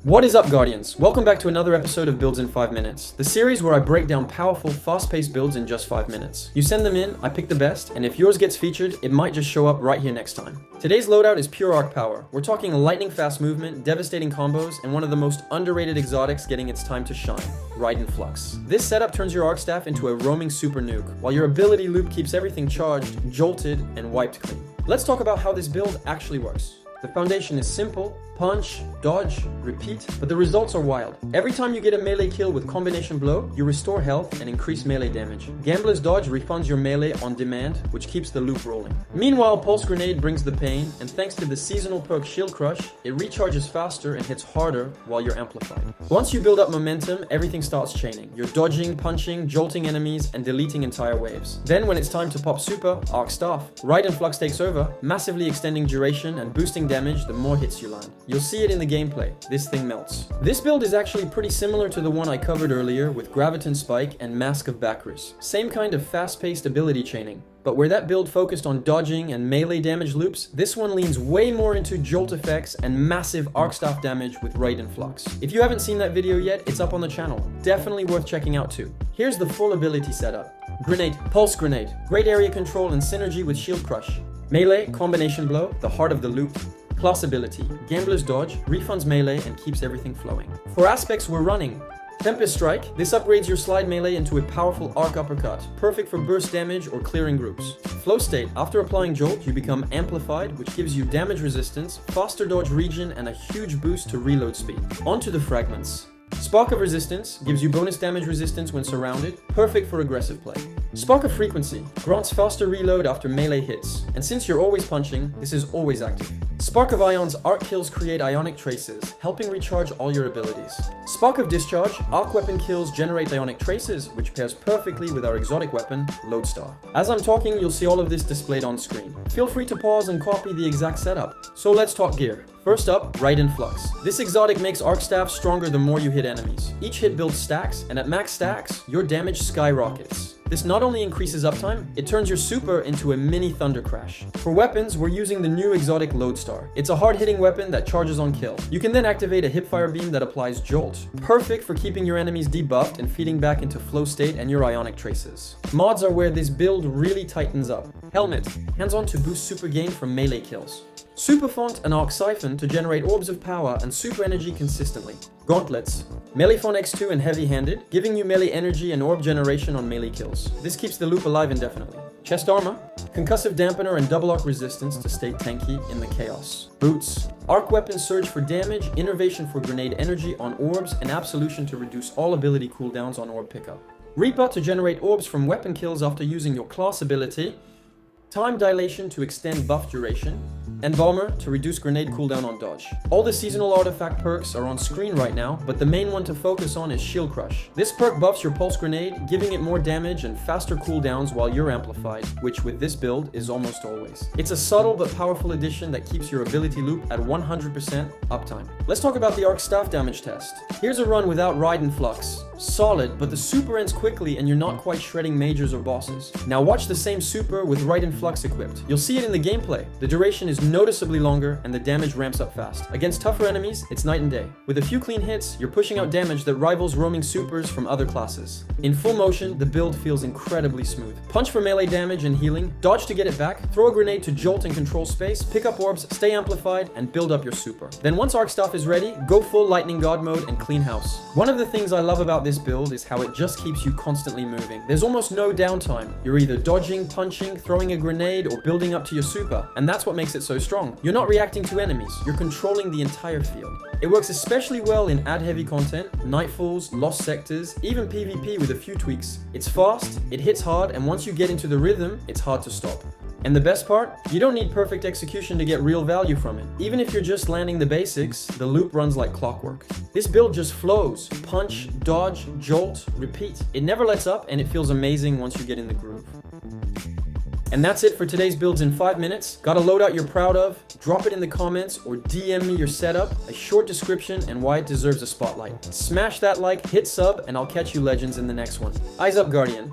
What is up, Guardians? Welcome back to another episode of Builds in 5 Minutes, the series where I break down powerful, fast-paced builds in just 5 minutes. You send them in, I pick the best, and if yours gets featured, it might just show up right here next time. Today's loadout is pure arc power. We're talking lightning-fast movement, devastating combos, and one of the most underrated exotics getting its time to shine, Raiden Flux. This setup turns your arc staff into a roaming super nuke, while your ability loop keeps everything charged, jolted, and wiped clean. Let's talk about how this build actually works. The foundation is simple: punch, dodge, repeat, but the results are wild. Every time you get a melee kill with combination blow, you restore health and increase melee damage. Gambler's dodge refunds your melee on demand, which keeps the loop rolling. Meanwhile, pulse grenade brings the pain, and thanks to the seasonal perk Shield Crush, it recharges faster and hits harder while you're amplified. Once you build up momentum, everything starts chaining. You're dodging, punching, jolting enemies, and deleting entire waves. Then when it's time to pop super, Arc Staff, Raiden Flux takes over, massively extending duration and boosting damage the more hits you land. You'll see it in the gameplay. This thing melts. This build is actually pretty similar to the one I covered earlier with Graviton Spike and Mask of Bakris. Same kind of fast-paced ability chaining. But where that build focused on dodging and melee damage loops, this one leans way more into jolt effects and massive arc staff damage with Raiden Flux. If you haven't seen that video yet, it's up on the channel. Definitely worth checking out too. Here's the full ability setup. Grenade, Pulse Grenade, great area control and synergy with Shield Crush. Melee, Combination Blow, the heart of the loop. Class ability, Gambler's Dodge, refunds melee and keeps everything flowing. For aspects we're running, Tempest Strike, this upgrades your slide melee into a powerful arc uppercut, perfect for burst damage or clearing groups. Flow State, after applying Jolt, you become amplified, which gives you damage resistance, faster dodge regen, and a huge boost to reload speed. Onto the Fragments. Spark of Resistance gives you bonus damage resistance when surrounded, perfect for aggressive play. Spark of Frequency grants faster reload after melee hits, and since you're always punching, this is always active. Spark of Ion's arc kills create ionic traces, helping recharge all your abilities. Spark of Discharge, arc weapon kills generate ionic traces, which pairs perfectly with our exotic weapon, Lodestar. As I'm talking, you'll see all of this displayed on screen. Feel free to pause and copy the exact setup. So let's talk gear. First up, Raiden Flux. This exotic makes arc staff stronger the more you hit enemies. Each hit builds stacks, and at max stacks, your damage skyrockets. This not only increases uptime, it turns your super into a mini Thunder Crash. For weapons, we're using the new exotic Lodestar. It's a hard-hitting weapon that charges on kill. You can then activate a hipfire beam that applies Jolt, perfect for keeping your enemies debuffed and feeding back into flow state and your ionic traces. Mods are where this build really tightens up. Helmet, hands-on to boost super gain from melee kills. Super Font and Arc Siphon to generate orbs of power and super energy consistently. Gauntlets, Melee Font X2 and heavy-handed, giving you melee energy and orb generation on melee kills. This keeps the loop alive indefinitely. Chest armor, concussive dampener and double arc resistance to stay tanky in the chaos. Boots, arc weapon surge for damage, innervation for grenade energy on orbs, and absolution to reduce all ability cooldowns on orb pickup. Reaper to generate orbs from weapon kills after using your class ability. Time Dilation to extend buff duration, and Bomber to reduce grenade cooldown on dodge. All the seasonal artifact perks are on screen right now, but the main one to focus on is Shield Crush. This perk buffs your pulse grenade, giving it more damage and faster cooldowns while you're amplified, which with this build is almost always. It's a subtle but powerful addition that keeps your ability loop at 100% uptime. Let's talk about the arc staff damage test. Here's a run without Raiden Flux. Solid, but the super ends quickly and you're not quite shredding majors or bosses. Now watch the same super with Raiden Flux equipped. You'll see it in the gameplay. The duration is noticeably longer and the damage ramps up fast. Against tougher enemies, it's night and day. With a few clean hits, you're pushing out damage that rivals roaming supers from other classes. In full motion, the build feels incredibly smooth. Punch for melee damage and healing, dodge to get it back, throw a grenade to jolt and control space, pick up orbs, stay amplified, and build up your super. Then once Arc Staff is ready, go full Lightning God mode and clean house. One of the things I love about this build is how it just keeps you constantly moving. There's almost no downtime. You're either dodging, punching, throwing a grenade, or building up to your super, and that's what makes it so strong. You're not reacting to enemies, you're controlling the entire field. It works especially well in ad-heavy content, Nightfalls, Lost Sectors, even PvP with a few tweaks. It's fast, it hits hard, and once you get into the rhythm, it's hard to stop. And the best part? You don't need perfect execution to get real value from it. Even if you're just landing the basics, the loop runs like clockwork. This build just flows. Punch, dodge, jolt, repeat. It never lets up, and it feels amazing once you get in the groove. And that's it for today's builds in 5 minutes. Got a loadout you're proud of? Drop it in the comments or DM me your setup, a short description, and why it deserves a spotlight. Smash that like, hit sub, and I'll catch you legends in the next one. Eyes up, Guardian.